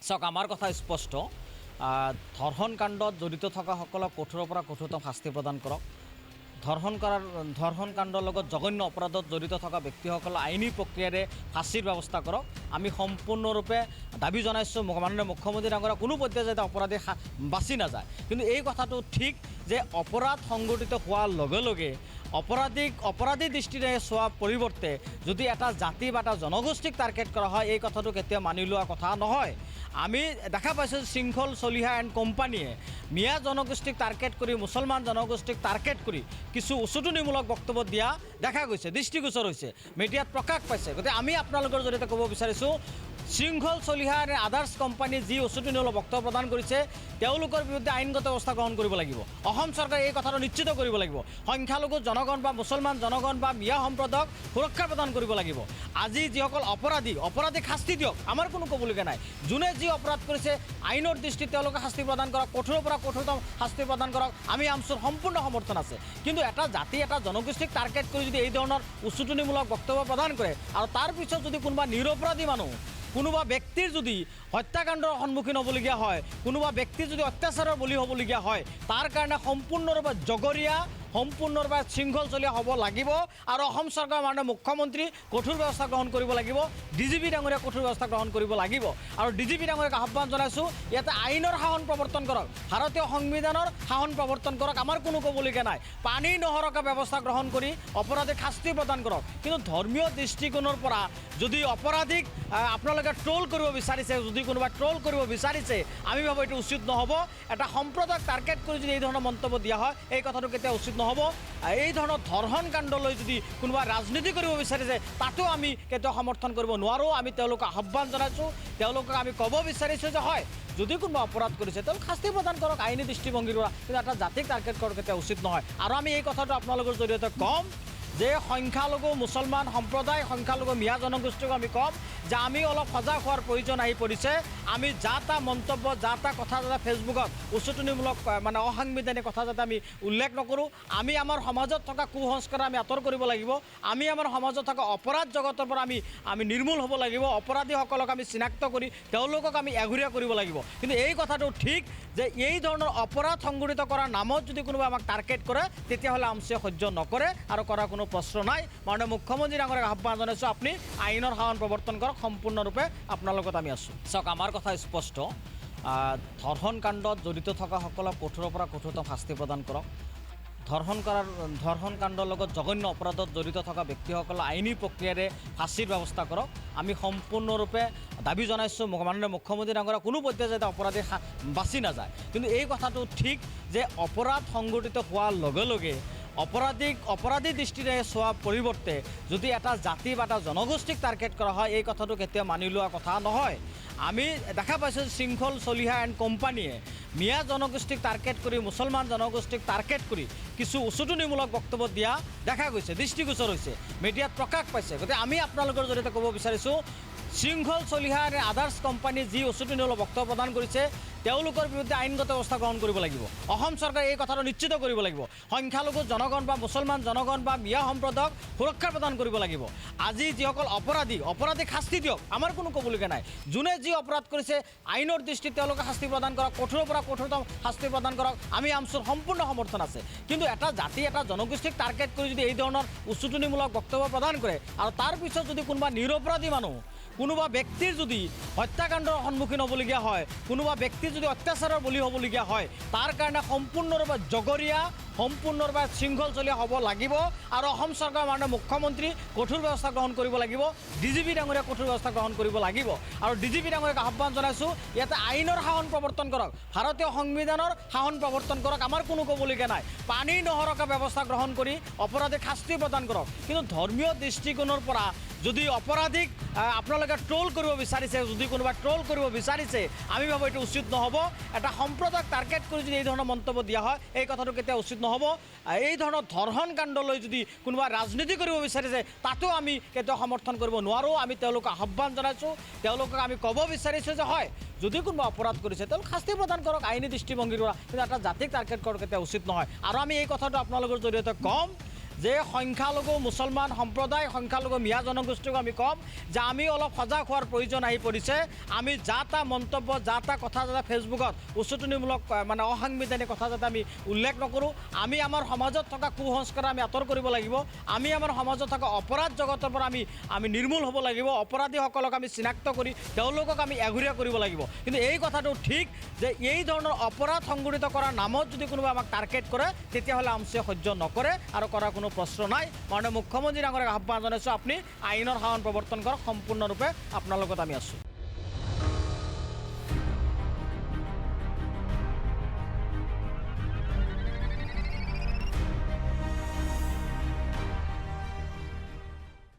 চাওক আমাৰ কথা স্পষ্ট ধৰ্ষণ কাণ্ডত জড়িত থকা সকলক কঠোৰৰ পৰা কঠোৰতম শাস্তি প্ৰদান কৰক ধৰ্ষণ কাণ্ডৰ লগত জঘন্য অপৰাধত জড়িত থকা ব্যক্তিসকলৰ আইনী প্ৰক্ৰিয়াৰে ফাঁচীৰ ব্যৱস্থা কৰক আমি সম্পূৰ্ণৰূপে দাবী জনাইছোঁ মাননীয় মুখ্যমন্ত্ৰী ডাঙৰীয়া কোনো পৰ্যায়ে যাতে অপৰাধী বাচি নাযায় কিন্তু এই কথাটো ঠিক যে অপৰাধ সংঘটিত হোৱাৰ লগে লগে অপৰাধী দৃষ্টিৰে চোৱাৰ পৰিৱৰ্তে যদি এটা জাতি বা এটা জনগোষ্ঠীক টাৰ্গেট কৰা হয় এই কথাটো কেতিয়াও মানি লোৱা কথা নহয় আমি দেখা পাইছোঁ শৃংখল চলিহা এণ্ড কোম্পানীয়ে মিয়া জনগোষ্ঠীক টাৰ্গেট কৰি মুছলমান জনগোষ্ঠীক টাৰ্গেট কৰি কিছু উচতনিমূলক বক্তব্য দিয়া দেখা গৈছে দৃষ্টিগোচৰ হৈছে মিডিয়াত প্ৰকাশ পাইছে গতিকে আমি আপোনালোকৰ জৰিয়তে ক'ব বিচাৰিছোঁ শৃংখল চলিহা এণ্ড আদাৰ্ছ কোম্পানী যি উচতনিমূলক বক্তব্য প্ৰদান কৰিছে তেওঁলোকৰ বিৰুদ্ধে আইনগত ব্যৱস্থা গ্ৰহণ কৰিব লাগিব অসম চৰকাৰে এই কথাটো নিশ্চিত কৰিব লাগিব সংখ্যালঘু জনগণ বা মুছলমান জনগণ বা মিয়া সম্প্ৰদায়ক সুৰক্ষা প্ৰদান কৰিব লাগিব আজি যিসকল অপৰাধীক শাস্তি দিয়ক আমাৰ কোনো ক'বলগীয়া নাই যোনে যি অপৰাধ কৰিছে আইনৰ দৃষ্টিত তেওঁলোকে শাস্তি প্ৰদান কৰক কঠোৰৰ পৰা কঠোৰতম শাস্তি প্ৰদান কৰক আমি আমচুৰ সম্পূৰ্ণ সমৰ্থন আছে কিন্তু এটা জাতি এটা জনগোষ্ঠীক টাৰ্গেট কৰি যদি এই ধৰণৰ উচতনিমূলক বক্তব্য প্ৰদান কৰে আৰু তাৰ পিছত যদি কোনোবা নিৰপৰাধী মানুহ কোনোবা ব্যক্তিৰ যদি হত্যাকাণ্ডৰ সন্মুখীন হ'বলগীয়া হয় কোনোবা ব্যক্তি যদি অত্যাচাৰৰ বলি হ'বলগীয়া হয় তাৰ কাৰণে সম্পূৰ্ণৰূপে জগৰীয়া সম্পূৰ্ণৰূপে শৃংখল চলীয়া হ'ব লাগিব আৰু অসম চৰকাৰৰ মাননীয় মুখ্যমন্ত্ৰী কঠোৰ ব্যৱস্থা গ্ৰহণ কৰিব লাগিব ডিজিপি ডাঙৰীয়া কঠোৰ ব্যৱস্থা গ্ৰহণ কৰিব লাগিব আৰু ডিজিপি ডাঙৰীয়াক আহ্বান জনাইছোঁ ইয়াতে আইনৰ শাসন প্ৰৱৰ্তন কৰক ভাৰতীয় সংবিধানৰ শাসন প্ৰৱৰ্তন কৰক আমাৰ কোনো ক'বলগীয়া নাই পানী নহৰকা ব্যৱস্থা গ্ৰহণ কৰি অপৰাধীক শাস্তি প্ৰদান কৰক কিন্তু ধৰ্মীয় দৃষ্টিকোণৰ পৰা যদি অপৰাধীক আপোনালোকে ট্ৰল কৰিব বিচাৰিছে যদি কোনোবাই ট্ৰল কৰিব বিচাৰিছে আমি ভাবোঁ এইটো উচিত নহ'ব এটা সম্প্ৰদায়ক টাৰ্গেট কৰি যদি এই ধৰণৰ মন্তব্য দিয়া হয় এই কথাটো কেতিয়াও উচিত নহ'ব এই ধৰণৰ ধৰ্ষণ কাণ্ডলৈ যদি কোনোবা ৰাজনীতি কৰিব বিচাৰিছে তাতো আমি কেতিয়াও সমৰ্থন কৰিব নোৱাৰোঁ আমি তেওঁলোকক আহ্বান জনাইছোঁ তেওঁলোকক আমি ক'ব বিচাৰিছোঁ যে হয় যদি কোনোবা অপৰাধ কৰিছে তেওঁলোক শাস্তি প্ৰদান কৰক আইনী দৃষ্টিভংগীৰ পৰা কিন্তু এটা জাতিক টাৰ্গেট কৰক কেতিয়াও উচিত নহয় আৰু আমি এই কথাটো আপোনালোকৰ জৰিয়তে ক'ম যে সংখ্যালঘু মুছলমান সম্প্ৰদায় সংখ্যালঘু মিয়া জনগোষ্ঠীক আমি ক'ম যে আমি অলপ সজাগ হোৱাৰ প্ৰয়োজন আহি পৰিছে আমি যা তা মন্তব্য যা তা কথা যাতে ফেচবুকত উচতনিমূলক মানে অসাংবিধানিক কথা যাতে আমি উল্লেখ নকৰোঁ আমি আমাৰ সমাজত থকা কুসংস্কাৰ আমি আঁতৰ কৰিব লাগিব আমি আমাৰ সমাজত থকা অপৰাধ জগতৰ পৰা আমি নিৰ্মূল হ'ব লাগিব অপৰাধীসকলক আমি চিনাক্ত কৰি তেওঁলোকক আমি এঘৰীয়া কৰিব লাগিব কিন্তু এই কথাটো ঠিক যে এই ধৰণৰ অপৰাধ সংঘটিত কৰাৰ নামত যদি কোনোবাই আমাক টাৰ্গেট কৰে তেতিয়াহ'লে আমচিয়ে সহ্য নকৰে আৰু কৰাৰ কোনো প্ৰশ্ন নাই মাননীয় মুখ্যমন্ত্ৰী ডাঙৰীয়াক আহ্বান জনাইছোঁ আপুনি আইনৰ শাসন প্ৰৱৰ্তন কৰক সম্পূৰ্ণৰূপে আপোনাৰ লগত আমি আছোঁ চাওক আমাৰ কথা স্পষ্ট ধৰ্ষণ কাণ্ডত জড়িত থকা সকলক কঠোৰৰ পৰা কঠোৰতম শাস্তি প্ৰদান কৰক ধৰ্ষণ কাণ্ডৰ লগত জঘন্য অপৰাধত জড়িত থকা ব্যক্তিসকলৰ আইনী প্ৰক্ৰিয়াৰে ফাঁচীৰ ব্যৱস্থা কৰক আমি সম্পূৰ্ণৰূপে দাবী জনাইছোঁ মাননীয় মুখ্যমন্ত্ৰী ডাঙৰীয়া কোনো পৰ্যায়ে যাতে অপৰাধী বাচি নাযায় কিন্তু এই কথাটো ঠিক যে অপৰাধ সংঘটিত হোৱাৰ লগে লগে অপৰাধী দৃষ্টিৰে চোৱাৰ পৰিৱৰ্তে যদি এটা জাতি বা এটা জনগোষ্ঠীক টাৰ্গেট কৰা হয় এই কথাটো কেতিয়াও মানি লোৱা কথা নহয় আমি দেখা পাইছোঁ শৃংখল চলিহা এণ্ড কোম্পানীয়ে মিয়া জনগোষ্ঠীক টাৰ্গেট কৰি মুছলমান জনগোষ্ঠীক টাৰ্গেট কৰি কিছু উচতনিমূলক বক্তব্য দিয়া দেখা গৈছে দৃষ্টিগোচৰ হৈছে মিডিয়াত প্ৰকাশ পাইছে গতিকে আমি আপোনালোকৰ জৰিয়তে ক'ব বিচাৰিছোঁ শৃংখল চলিহা এণ্ড আদাৰ্ছ কোম্পানী যি উচতনিমূলক বক্তব্য প্ৰদান কৰিছে তেওঁলোকৰ বিৰুদ্ধে আইনগত ব্যৱস্থা গ্ৰহণ কৰিব লাগিব অসম চৰকাৰে এই কথাটো নিশ্চিত কৰিব লাগিব সংখ্যালঘু জনগণ বা মুছলমান জনগণ বা মিয়া সম্প্ৰদায়ক সুৰক্ষা প্ৰদান কৰিব লাগিব আজি যিসকল অপৰাধীক শাস্তি দিয়ক আমাৰ কোনো ক'বলগীয়া নাই যোনে যি অপৰাধ কৰিছে আইনৰ দৃষ্টিত তেওঁলোকে শাস্তি প্ৰদান কৰক কঠোৰৰ পৰা কঠোৰতম শাস্তি প্ৰদান কৰক আমি আমচুৰ সম্পূৰ্ণ সমৰ্থন আছে কিন্তু এটা জাতি এটা জনগোষ্ঠীক টাৰ্গেট কৰি যদি এই ধৰণৰ উচতনিমূলক বক্তব্য প্ৰদান কৰে আৰু তাৰ পিছত যদি কোনোবা নিৰপৰাধী মানুহ কোনোবা ব্যক্তিৰ যদি হত্যাকাণ্ডৰ সন্মুখীন হ'বলগীয়া হয় কোনোবা ব্যক্তি যদি অত্যাচাৰৰ বলি হ'বলগীয়া হয় তাৰ কাৰণে সম্পূৰ্ণৰূপে জগৰীয়া সম্পূৰ্ণৰূপে শৃংখল চলীয়া হ'ব লাগিব আৰু অসম চৰকাৰৰ মাননীয় মুখ্যমন্ত্ৰী কঠোৰ ব্যৱস্থা গ্ৰহণ কৰিব লাগিব ডিজিপি ডাঙৰীয়া কঠোৰ ব্যৱস্থা গ্ৰহণ কৰিব লাগিব আৰু ডিজিপি ডাঙৰীয়াক আহ্বান জনাইছোঁ ইয়াতে আইনৰ শাসন প্ৰৱৰ্তন কৰক ভাৰতীয় সংবিধানৰ শাসন প্ৰৱৰ্তন কৰক আমাৰ কোনো ক'বলগীয়া নাই পানী নহৰকা ব্যৱস্থা গ্ৰহণ কৰি অপৰাধীক শাস্তি প্ৰদান কৰক কিন্তু ধৰ্মীয় দৃষ্টিকোণৰ পৰা যদি অপৰাধীক আপোনালোকে ট্ৰল কৰিব বিচাৰিছে যদি কোনোবাই ট্ৰল কৰিব বিচাৰিছে আমি ভাবোঁ এইটো উচিত নহ'ব এটা সম্প্ৰদায়ক টাৰ্গেট কৰি যদি এই ধৰণৰ মন্তব্য দিয়া হয় এই কথাটো কেতিয়াও উচিত নহ'ব এই ধৰণৰ ধৰ্ষণ কাণ্ডলৈ যদি কোনোবা ৰাজনীতি কৰিব বিচাৰিছে তাতো আমি কেতিয়াও সমৰ্থন কৰিব নোৱাৰোঁ আমি তেওঁলোকক আহ্বান জনাইছোঁ তেওঁলোকক আমি ক'ব বিচাৰিছোঁ যে হয় যদি কোনোবা অপৰাধ কৰিছে তেওঁলোক শাস্তি প্ৰদান কৰক আইনী দৃষ্টিভংগীৰ পৰা কিন্তু এটা জাতিক টাৰ্গেট কৰক কেতিয়াও উচিত নহয় আৰু আমি এই কথাটো আপোনালোকৰ জৰিয়তে ক'ম যে সংখ্যালঘু মুছলমান সম্প্ৰদায় সংখ্যালঘু মিয়া জনগোষ্ঠীক আমি ক'ম যে আমি অলপ সজাগ হোৱাৰ প্ৰয়োজন আহি পৰিছে। আমি যা তা মন্তব্য যা তা কথা যাতে ফেচবুকত উচতনিমূলক মানে অসাংবিধানিক কথা যাতে আমি উল্লেখ নকৰোঁ। আমি আমাৰ সমাজত থকা কুসংস্কাৰ আমি আঁতৰ কৰিব লাগিব। আমি আমাৰ সমাজত থকা অপৰাধ জগতৰ পৰা আমি নিৰ্মূল হ'ব লাগিব। অপৰাধীসকলক আমি চিনাক্ত কৰি তেওঁলোকক আমি এঘৰীয়া কৰিব লাগিব। কিন্তু এই কথাটো ঠিক যে এই ধৰণৰ অপৰাধ সংঘটিত কৰাৰ নামত যদি কোনোবা আমাক টাৰ্গেট কৰে তেতিয়াহ'লে আমচিয়ে সহ্য নকৰে আৰু কৰাৰ কোনো প্ৰশ্ন নাই। মাননীয় মুখ্যমন্ত্ৰী ডাঙৰীয়াক আহ্বান জনাইছোঁ, আপুনি আইনৰ শাসন প্ৰৱৰ্তন কৰক, সম্পূৰ্ণৰূপে আপোনাৰ লগত আমি আছোঁ।